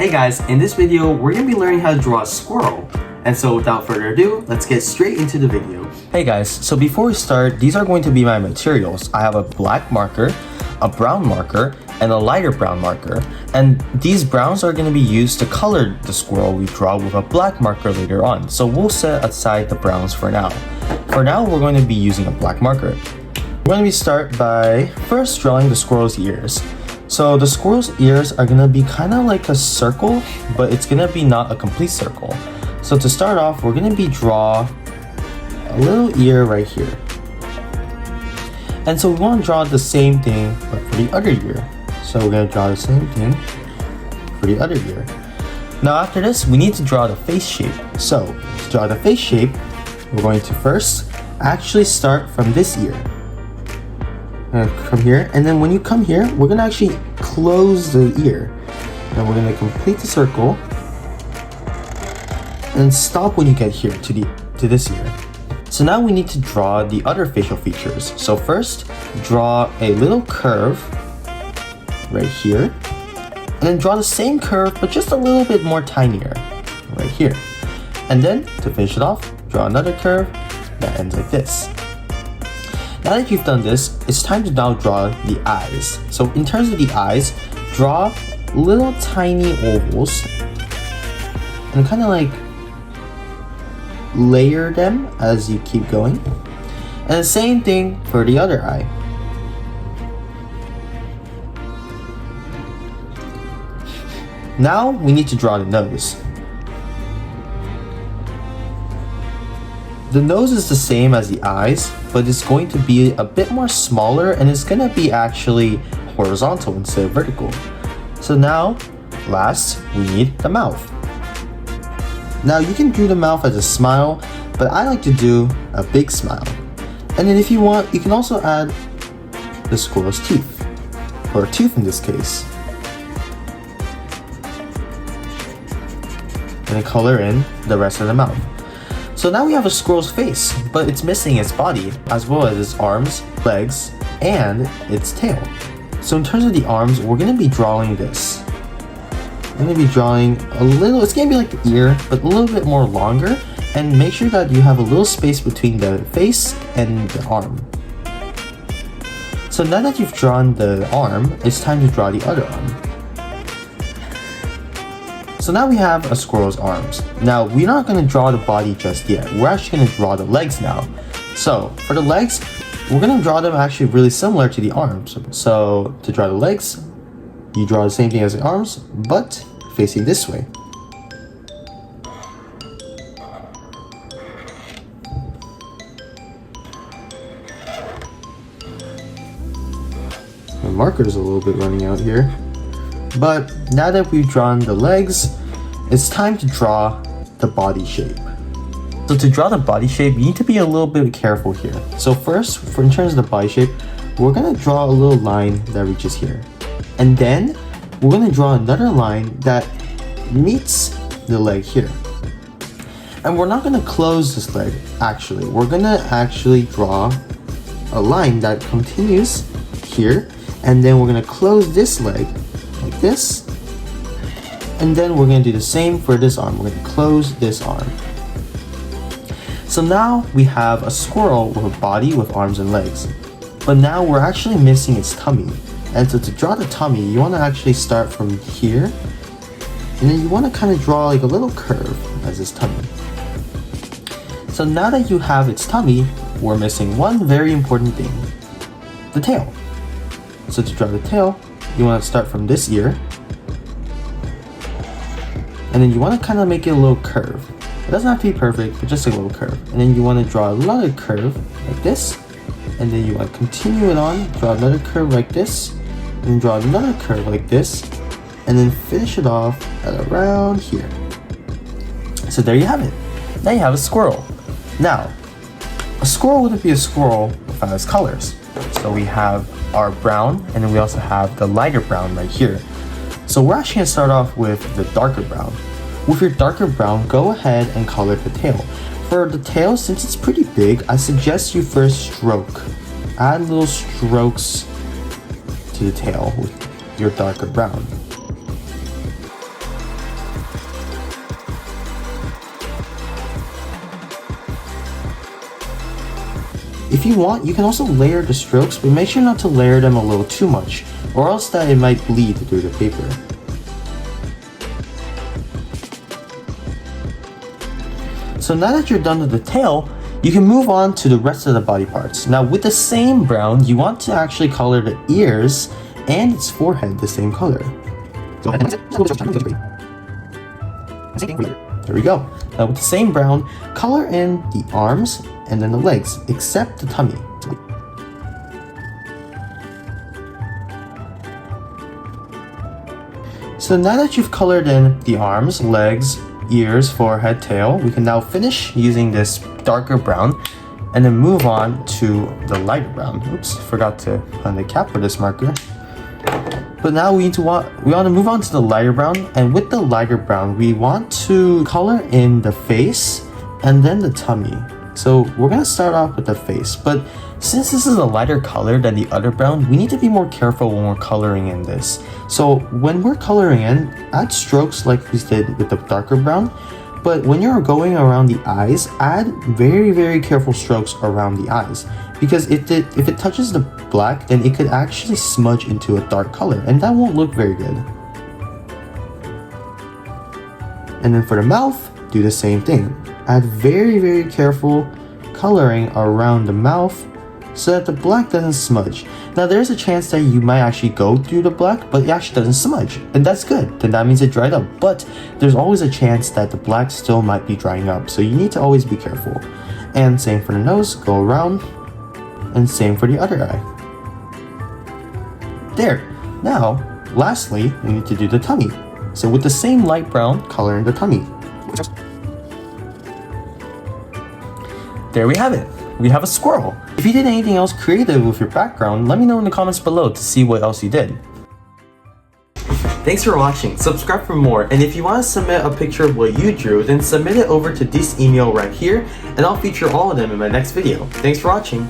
Hey guys, in this video, we're going to be learning how to draw a squirrel. And so without further ado, let's get straight into the video. Hey guys, so before we start, these are going to be my materials. I have a black marker, a brown marker, and a lighter brown marker. And these browns are going to be used to color the squirrel we draw with a black marker later on. So we'll set aside the browns for now. For now, we're going to be using a black marker. We're going to start by first drawing the squirrel's ears. So the squirrel's ears are gonna be kind of like a circle, but it's gonna be not a complete circle. So to start off, we're gonna draw a little ear right here. And so we want to draw the same thing, but for the other ear. So we're gonna draw the same thing for the other ear. Now after this, we need to draw the face shape. So to draw the face shape, we're going to first actually start from this ear. Come here, and then when you come here, we're gonna actually close the ear, and we're gonna complete the circle and stop when you get here to this ear. So now we need to draw the other facial features. So first, draw a little curve right here, and then draw the same curve but just a little bit more tinier right here. And then to finish it off, draw another curve that ends like this. Now that you've done this, it's time to now draw the eyes. So in terms of the eyes, draw little tiny ovals and kind of like layer them as you keep going. And the same thing for the other eye. Now we need to draw the nose. The nose is the same as the eyes, but it's going to be a bit more smaller and it's going to be actually horizontal instead of vertical. So now, last, we need the mouth. Now you can do the mouth as a smile, but I like to do a big smile. And then if you want, you can also add the squirrel's teeth, or a tooth in this case. And then color in the rest of the mouth. So now we have a squirrel's face, but it's missing its body, as well as its arms, legs, and its tail. So in terms of the arms, we're going to be drawing this. We're going to be drawing a little, it's going to be like the ear, but a little bit more longer, and make sure that you have a little space between the face and the arm. So now that you've drawn the arm, it's time to draw the other arm. So now we have a squirrel's arms. Now we're not going to draw the body just yet. We're actually going to draw the legs now. So for the legs, we're going to draw them actually really similar to the arms. So to draw the legs, you draw the same thing as the arms, but facing this way. My marker's a little bit running out here. But now that we've drawn the legs, it's time to draw the body shape. So to draw the body shape, you need to be a little bit careful here. So first, in terms of the body shape, we're gonna draw a little line that reaches here. And then we're gonna draw another line that meets the leg here. And we're not gonna close this leg, actually. We're gonna actually draw a line that continues here, and then we're gonna close this leg like this, and then we're going to do the same for this arm. We're going to close this arm. So now we have a squirrel with a body with arms and legs, but now we're actually missing its tummy. And so to draw the tummy, you want to actually start from here, and then you want to kind of draw like a little curve as its tummy. So now that you have its tummy, we're missing one very important thing, the tail. So to draw the tail, you want to start from this ear, and then you want to kind of make it a little curve. It doesn't have to be perfect, but just a little curve. And then you want to draw another curve like this, and then you want to continue it on, draw another curve like this, and draw another curve like this, and then finish it off at around here. So there you have it. Now you have a squirrel. Now, a squirrel wouldn't be a squirrel without its colors. So we have our brown, and then we also have the lighter brown right here. So we're actually going to start off with the darker brown. With your darker brown, go ahead and color the tail. For the tail, since it's pretty big, I suggest you first stroke. Add little strokes to the tail with your darker brown. If you want, you can also layer the strokes, but make sure not to layer them a little too much, or else that it might bleed through the paper. So now that you're done with the tail, you can move on to the rest of the body parts. Now with the same brown, you want to actually color the ears and its forehead the same color. There we go. Now with the same brown, color in the arms and then the legs, except the tummy. So now that you've colored in the arms, legs, ears, forehead, tail, we can now finish using this darker brown and then move on to the lighter brown. Oops, forgot to put on the cap for this marker. But now we want to move on to the lighter brown, and with the lighter brown, we want to color in the face and then the tummy. So we're gonna start off with the face, but since this is a lighter color than the other brown, we need to be more careful when we're coloring in this. So when we're coloring in, add strokes like we did with the darker brown, but when you're going around the eyes, add very careful strokes around the eyes. Because if it touches the black, then it could actually smudge into a dark color, and that won't look very good. And then for the mouth, do the same thing. Add very careful coloring around the mouth so that the black doesn't smudge. Now there's a chance that you might actually go through the black, but it actually doesn't smudge, and that's good. Then that means it dried up, but there's always a chance that the black still might be drying up, so you need to always be careful. And same for the nose, go around, and same for the other eye. There. Now, lastly, we need to do the tummy. So with the same light brown, color in the tummy. There we have it. We have a squirrel. If you did anything else creative with your background, let me know in the comments below to see what else you did. Thanks for watching. Subscribe for more, and if you want to submit a picture of what you drew, then submit it over to this email right here, and I'll feature all of them in my next video. Thanks for watching.